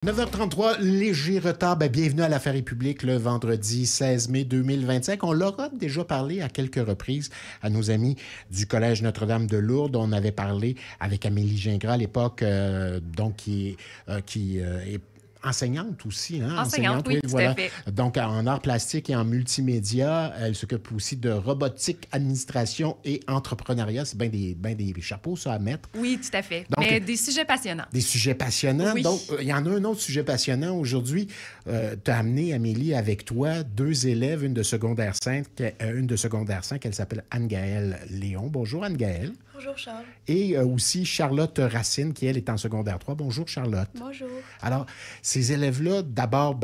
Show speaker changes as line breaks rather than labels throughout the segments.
9h33, léger retard. Bienvenue à l'Affaire publique le vendredi 16 mai 2025. On leur a déjà parlé à quelques reprises à nos amis du Collège Notre-Dame de Lourdes. On avait parlé avec Amélie Gingras à l'époque, qui est enseignante aussi. Hein?
Enseignante, oui, tout
voilà.
à fait.
Donc, en arts plastiques et en multimédia, elle s'occupe aussi de robotique, administration et entrepreneuriat. C'est bien des chapeaux, ça, à mettre.
Oui, tout à fait.
Donc,
mais des sujets passionnants.
Des sujets passionnants.
Oui.
Donc, il y en a un autre sujet passionnant aujourd'hui. Tu as amené, Amélie, avec toi, deux élèves, une de secondaire 5, elle s'appelle Anne-Gaëlle Léon. Bonjour, Anne-Gaëlle.
Bonjour, Charles.
Et aussi Charlotte Racine, qui, elle, est en secondaire 3. Bonjour, Charlotte.
Bonjour.
Alors, ces élèves-là, d'abord,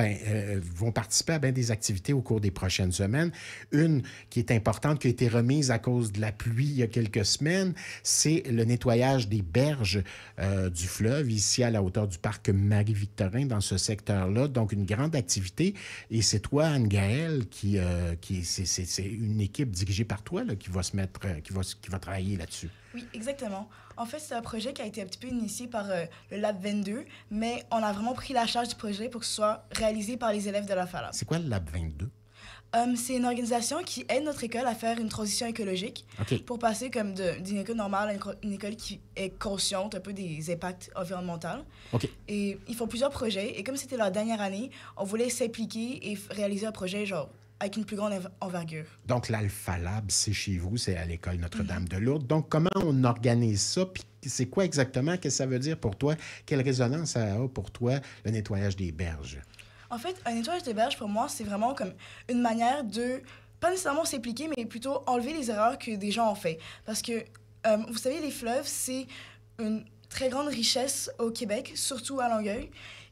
vont participer à bien des activités au cours des prochaines semaines. Une qui est importante, qui a été remise à cause de la pluie il y a quelques semaines, c'est le nettoyage des berges du fleuve, ici à la hauteur du parc Marie-Victorin, dans ce secteur-là. Donc, une grande activité. Et c'est toi, Anne-Gaëlle, c'est une équipe dirigée par toi là, qui va se mettre, qui va travailler là-dessus.
Oui, exactement. En fait, c'est un projet qui a été un petit peu initié par le Lab 22, mais on a vraiment pris la charge du projet pour que ce soit réalisé par les élèves de la FALAB.
C'est quoi le Lab 22?
C'est une organisation qui aide notre école à faire une transition écologique pour passer comme d'une école normale à une école qui est consciente un peu des impacts environnementaux. Et ils font plusieurs projets. Et comme c'était leur dernière année, on voulait s'impliquer et réaliser un projet genre avec une plus grande envergure. Donc,
l'Alpha Lab, c'est chez vous, c'est à l'École Notre-Dame de Lourdes. Donc, comment on organise ça? Puis, c'est quoi exactement? Qu'est-ce que ça veut dire pour toi? Quelle résonance ça a pour toi, le nettoyage des berges?
En fait, un nettoyage des berges, pour moi, c'est vraiment comme une manière de, pas nécessairement s'impliquer, mais plutôt enlever les erreurs que des gens ont fait. Parce que, vous savez, les fleuves, c'est une très grande richesse au Québec, surtout à Longueuil.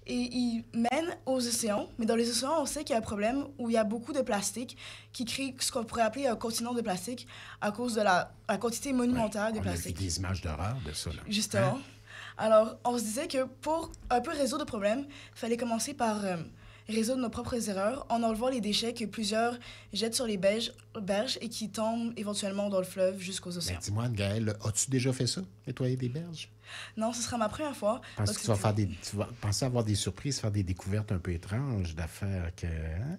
Et ils mènent aux océans. Mais dans les océans, on sait qu'il y a un problème où il y a beaucoup de plastique qui crée ce qu'on pourrait appeler un continent de plastique à cause de la quantité monumentale de plastique.
On a vu des images d'horreur de ça, là.
Justement. Hein? Alors, on se disait que pour un peu résoudre le problème, il fallait commencer par résoudre nos propres erreurs en enlevant les déchets que plusieurs jettent sur les berges et qui tombent éventuellement dans le fleuve jusqu'aux océans.
Dis-moi, Anne-Gaëlle, as-tu déjà fait ça, nettoyer des berges?
Non, ce sera ma première fois.
Penses que tu vas penser avoir des surprises, faire des découvertes un peu étranges d'affaires que... Hein?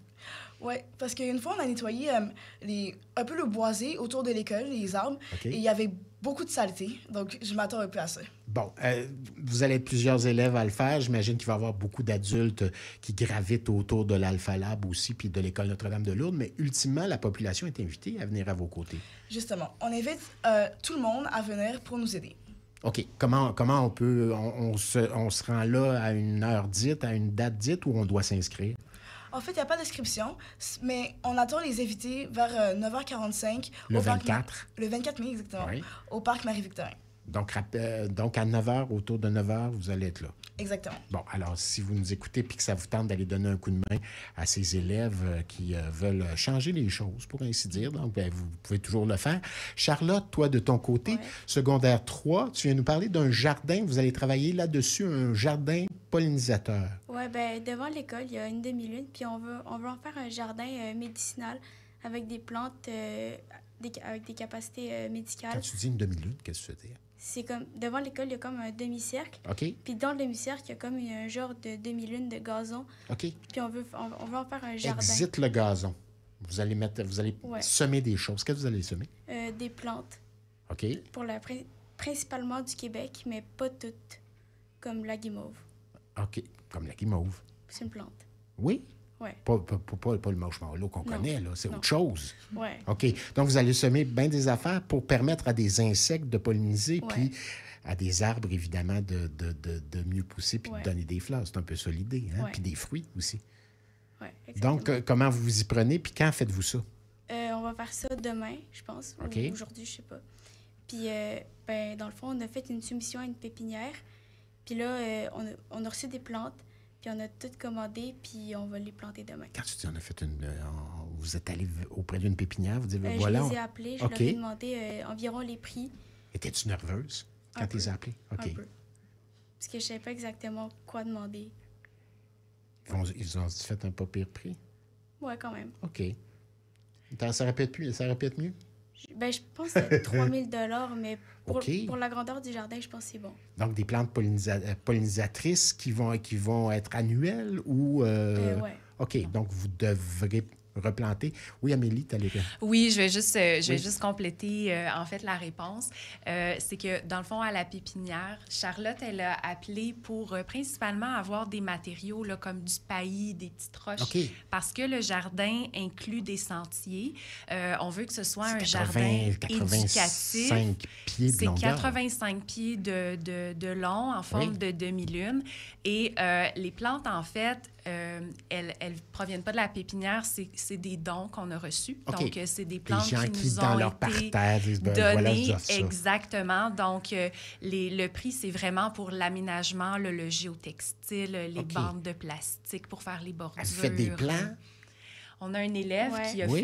Oui, parce qu'une fois, on a nettoyé un peu le boisé autour de l'école, les arbres, et il y avait beaucoup de saleté. Donc, je m'attends un peu à ça.
Bon, vous allez être plusieurs élèves à le faire. J'imagine qu'il va y avoir beaucoup d'adultes qui gravitent autour de l'Alpha Lab aussi, puis de l'École Notre-Dame de Lourdes. Mais ultimement, la population est invitée à venir à vos côtés.
Justement, on invite tout le monde à venir pour nous aider.
OK. Comment on peut... On se rend là à une heure dite, à une date dite, ou on doit s'inscrire?
En fait, il n'y a pas d'inscription, mais on attend les invités vers 9h45.
Le 24?
Le 24 mai, exactement.
Oui.
Au parc Marie-Victorin.
Donc, à 9h, autour de 9h, vous allez être là.
Exactement.
Bon, alors, si vous nous écoutez et que ça vous tente d'aller donner un coup de main à ces élèves qui veulent changer les choses, pour ainsi dire, donc vous pouvez toujours le faire. Charlotte, toi, de ton côté, secondaire 3, tu viens nous parler d'un jardin. Vous allez travailler là-dessus, un jardin pollinisateur.
Oui, devant l'école, il y a une demi-lune, puis on veut en faire un jardin médicinal avec des plantes avec des capacités médicales.
Quand tu dis une demi-lune, qu'est-ce que tu veux dire?
C'est comme, devant l'école, il y a comme un demi-cercle.
OK.
Puis dans le demi-cercle, il y a comme un genre de demi-lune de gazon.
OK.
Puis on veut en faire un jardin.
Exit le gazon. Vous allez semer des choses. Qu'est-ce que vous allez semer?
Des plantes.
OK.
Principalement du Québec, mais pas toutes. Comme la guimauve.
OK. Comme la guimauve.
C'est une plante.
Oui?
Oui.
Pas le marshmallow qu'on connaît, là. C'est autre chose.
Oui.
OK. Donc, vous allez semer bien des affaires pour permettre à des insectes de polliniser, puis à des arbres, évidemment, de mieux pousser puis de donner des fleurs. C'est un peu ça l'idée, hein? Puis des fruits aussi.
Oui, exactement.
Donc, comment vous vous y prenez, puis quand faites-vous ça?
On va faire ça demain, je pense.
OK.
Ou aujourd'hui, je sais pas. Puis, dans le fond, on a fait une soumission à une pépinière. Puis là, on a reçu des plantes. Puis on a tout commandé, puis on va les planter demain.
Quand tu dis on a fait vous êtes allé auprès d'une pépinière, vous dites
voilà. Je les ai appelés, je leur ai demandé environ les prix.
Étais-tu nerveuse quand tu les as appelés? OK.
Un peu. Parce que je savais pas exactement quoi demander.
Ils ont fait un pas pire prix?
Ouais, quand même.
OK. Ça répète mieux?
Je pense que c'est 3 000 mais
OK.
pour la grandeur du jardin, je pense que c'est bon.
Donc, des plantes pollinisatrices qui vont être annuelles ou...
Ouais.
OK, donc vous devrez replanter. Oui, Amélie, tu allais...
Oui, je vais
Oui.
juste compléter en fait la réponse. C'est que dans le fond, à la pépinière, Charlotte, elle a appelé pour principalement avoir des matériaux là, comme du paillis, des petites roches,
OK.
parce que le jardin inclut des sentiers. On veut que ce soit un
C'est
jardin
85
éducatif.
pieds de
C'est
longueur.
85 pieds de long en forme
Oui.
de demi-lune. Et les plantes, en fait, elles ne proviennent pas de la pépinière, c'est des dons qu'on a reçus.
OK.
Donc, c'est des
Les
plantes
gens
qui
qui,
nous
dans
ont
leur
été
parterre, disent, ben, voilà, je
données.
dois ça.
Exactement. Donc, le prix, c'est vraiment pour l'aménagement, le géotextile, les
OK.
bandes de plastique pour faire les bordures.
Elle fait des plans.
On a un élève
Ouais.
qui a
Oui.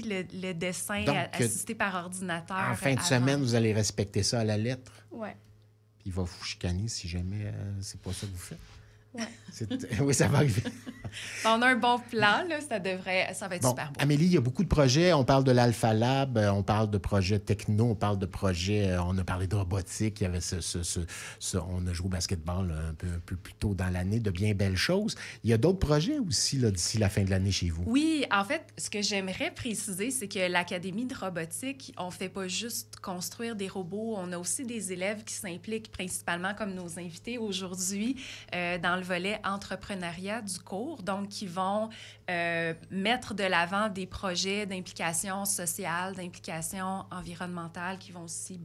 fait, le dessin
Donc,
assisté par ordinateur.
En fin de
avant.
semaine, vous allez respecter ça à la lettre.
Ouais.
Puis il va vous chicaner si jamais c'est pas ça que vous faites.
Ouais.
Oui, ça va arriver.
On a un bon plan, là, ça va être
Bon,
super beau.
Amélie, il y a beaucoup de projets. On parle de l'Alpha Lab, on parle de projets techno, on parle de projets, on a parlé de robotique, il y avait on a joué au basketball là, un peu plus tôt dans l'année, de bien belles choses. Il y a d'autres projets aussi là, d'ici la fin de l'année chez vous.
Oui, en fait, ce que j'aimerais préciser, c'est que l'Académie de robotique, on ne fait pas juste construire des robots, on a aussi des élèves qui s'impliquent principalement comme nos invités aujourd'hui dans le volet entrepreneuriat du cours, donc qui vont mettre de l'avant des projets d'implication sociale, d'implication environnementale, qui vont aussi,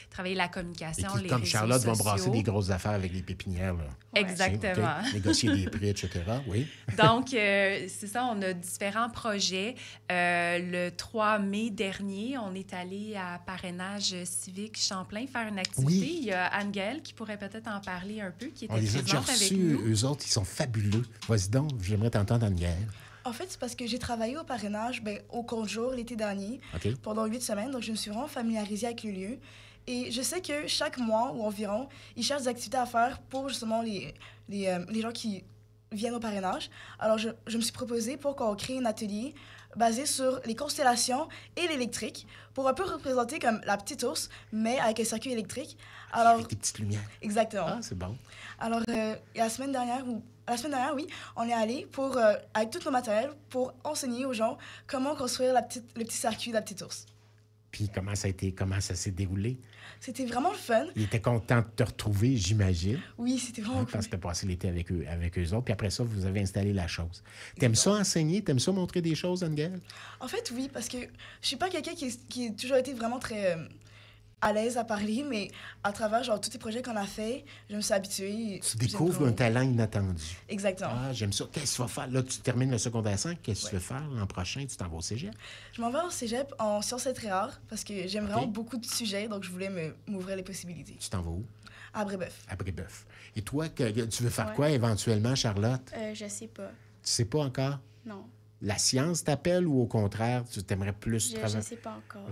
travailler la
Et
communication,
qui,
les
comme
réseaux
Charlotte, vont
sociaux.
brasser des grosses affaires avec les pépinières. Là.
Ouais.
Exactement.
OK? Négocier des prix, etc. Oui.
Donc, c'est ça, on a différents projets. Le 3 mai dernier, on est allé à Parrainage civique Champlain faire une activité.
Oui.
Il y a Anne-Gaëlle qui pourrait peut-être en parler un peu, qui était
On les a déjà
présente avec
reçus,
nous.
eux autres, ils sont fabuleux. Vas-y donc, j'aimerais t'entendre en guerre.
En fait, c'est parce que j'ai travaillé au parrainage au compte jour l'été dernier
OK?
pendant 8 semaines, donc je me suis vraiment familiarisée avec le lieu. Et je sais que chaque mois ou environ, ils cherchent des activités à faire pour justement les gens qui viennent au parrainage. Alors, je me suis proposée pour qu'on crée un atelier basé sur les constellations et l'électrique pour un peu représenter comme la petite ours, mais avec un circuit électrique. Alors,
Avec des petites lumières.
exactement.
Ah, c'est bon.
Alors, la semaine dernière, oui, on est allé avec tout nos matériel pour enseigner aux gens comment construire le petit circuit de la petite ours.
Puis comment ça s'est déroulé?
C'était vraiment le fun.
Il était content de te retrouver, j'imagine.
Oui, c'était vraiment cool.
Parce que tu as passé l'été avec eux autres. Puis après ça, vous avez installé la chose. T'aimes ça enseigner? T'aimes ça montrer des choses, Anne-Gaëlle?
En fait, oui, parce que je suis pas quelqu'un qui a toujours été vraiment très à l'aise à parler, mais à travers tous les projets qu'on a faits, je me suis habituée.
Tu découvres un talent inattendu.
Exactement.
Ah, j'aime ça. Qu'est-ce que tu vas faire? Là, tu termines le secondaire 5. Qu'est-ce que tu veux faire l'an prochain? Tu t'en vas au cégep?
Je m'en vais au cégep en sciences et très rares parce que j'aime vraiment beaucoup de sujets, donc je voulais m'ouvrir les possibilités.
Tu t'en vas où?
À Brébeuf.
À Brébeuf. Et toi, tu veux faire
Ouais.
quoi éventuellement, Charlotte?
Je sais pas.
Tu sais pas encore?
Non.
La science t'appelle ou au contraire, tu t'aimerais plus
Je sais pas encore.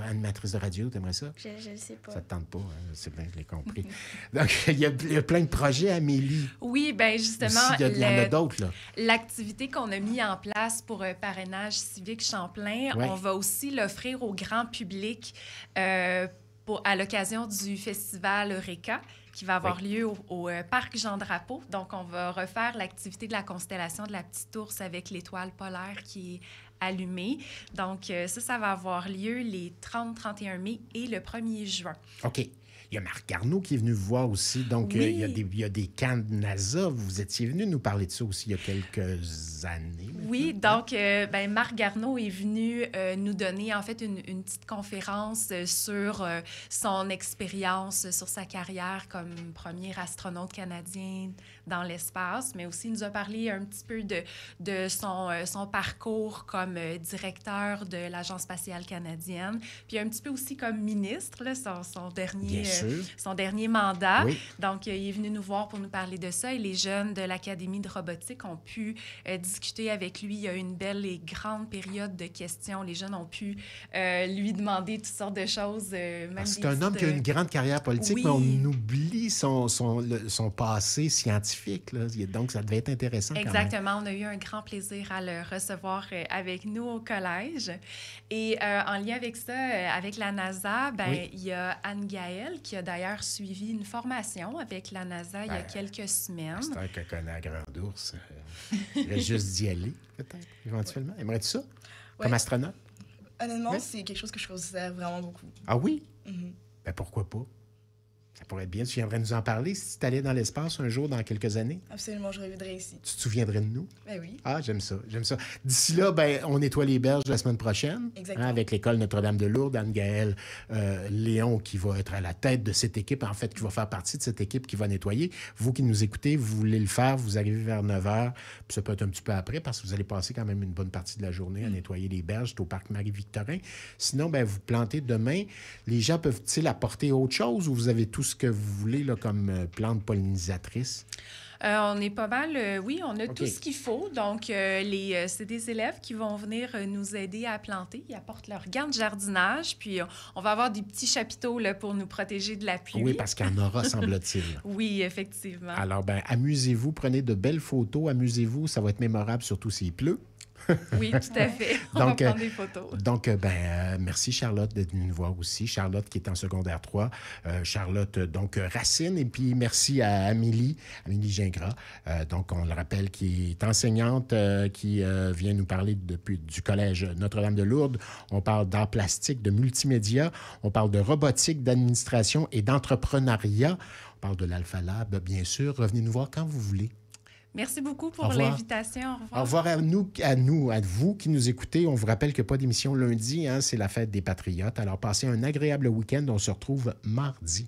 Animatrice de radio, t'aimerais ça?
Je sais pas.
Ça te tente pas, hein? C'est bien, je l'ai compris. Donc, il y a plein de projets, Amélie.
Oui, bien justement,
Aussi, il y en a d'autres, là.
l'activité qu'on a mis en place pour Parrainage civique Champlain,
Ouais.
on va aussi l'offrir au grand public à l'occasion du festival Eureka qui va avoir lieu au Parc Jean-Drapeau. Donc, on va refaire l'activité de la constellation de la petite ours avec l'étoile polaire qui est allumée. Donc, ça va avoir lieu les 30, 31 mai et le 1er juin.
OK. Il y a Marc Garneau qui est venu vous voir aussi. Donc,
Oui.
il y a des camps de NASA. Vous étiez venu nous parler de ça aussi il y a quelques années.
Oui, donc Marc Garneau est venu nous donner en fait une petite conférence sur son expérience, sur sa carrière comme premier astronaute canadien dans l'espace, mais aussi il nous a parlé un petit peu de son parcours comme directeur de l'Agence spatiale canadienne, puis un petit peu aussi comme ministre, là, son dernier mandat.
Oui.
Donc, il est venu nous voir pour nous parler de ça et les jeunes de l'Académie de robotique ont pu discuter avec lui. Il y a eu une belle et grande période de questions. Les jeunes ont pu lui demander toutes sortes de choses.
C'est un homme qui a une grande carrière politique,
Oui.
mais on oublie son passé scientifique scientifique. Là. Donc, ça devait être intéressant quand même.
Exactement. On a eu un grand plaisir à le recevoir avec nous au collège. Et en lien avec ça, avec la NASA, il y a Anne-Gaëlle qui a d'ailleurs suivi une formation avec la NASA il y a quelques semaines.
C'est un qu'elle connaît à Grand Ours. Il reste juste d'y aller, peut-être, éventuellement. Aimerais-tu ça, comme astronaute?
Honnêtement, c'est quelque chose que je considère vraiment beaucoup.
Ah oui? Ben pourquoi pas? Ça pourrait être bien. Tu viendrais nous en parler si tu allais dans l'espace un jour, dans quelques années?
Absolument, je reviendrai ici.
Tu te souviendrais de nous?
Ben oui.
Ah, j'aime ça, j'aime ça. D'ici là, on nettoie les berges la semaine prochaine.
Exactement.
Avec l'École Notre-Dame de Lourdes, Anne-Gaëlle Léon qui va être à la tête de cette équipe, en fait, qui va faire partie de cette équipe qui va nettoyer. Vous qui nous écoutez, vous voulez le faire, vous arrivez vers 9 h, puis ça peut être un petit peu après parce que vous allez passer quand même une bonne partie de la journée à nettoyer les berges. C'est au parc Marie-Victorin. Sinon, vous plantez demain. Les gens peuvent-ils apporter autre chose ou vous avez tout ce que vous voulez là, comme plantes pollinisatrices?
On est pas mal, oui, on a tout ce qu'il faut. Donc, c'est des élèves qui vont venir nous aider à planter. Ils apportent leur gants de jardinage, puis on va avoir des petits chapiteaux là, pour nous protéger de la pluie.
Oui, parce qu'il y en aura, semble-t-il.
Oui, effectivement.
Alors, amusez-vous, prenez de belles photos, amusez-vous, ça va être mémorable, surtout s'il pleut.
Oui, tout à fait. On va prendre des photos.
Donc, merci Charlotte d'être venue nous voir aussi. Charlotte qui est en secondaire 3. Charlotte, Racine. Et puis, merci à Amélie Gingras. Donc, on le rappelle, qui est enseignante, qui vient nous parler du Collège Notre-Dame de Lourdes. On parle d'art plastique, de multimédia. On parle de robotique, d'administration et d'entrepreneuriat. On parle de l'Alpha Lab, bien sûr. Revenez nous voir quand vous voulez.
Merci beaucoup pour l'invitation.
Au revoir à vous qui nous écoutez. On vous rappelle qu'il n'y a pas d'émission lundi, c'est la fête des Patriotes. Alors, passez un agréable week-end. On se retrouve mardi.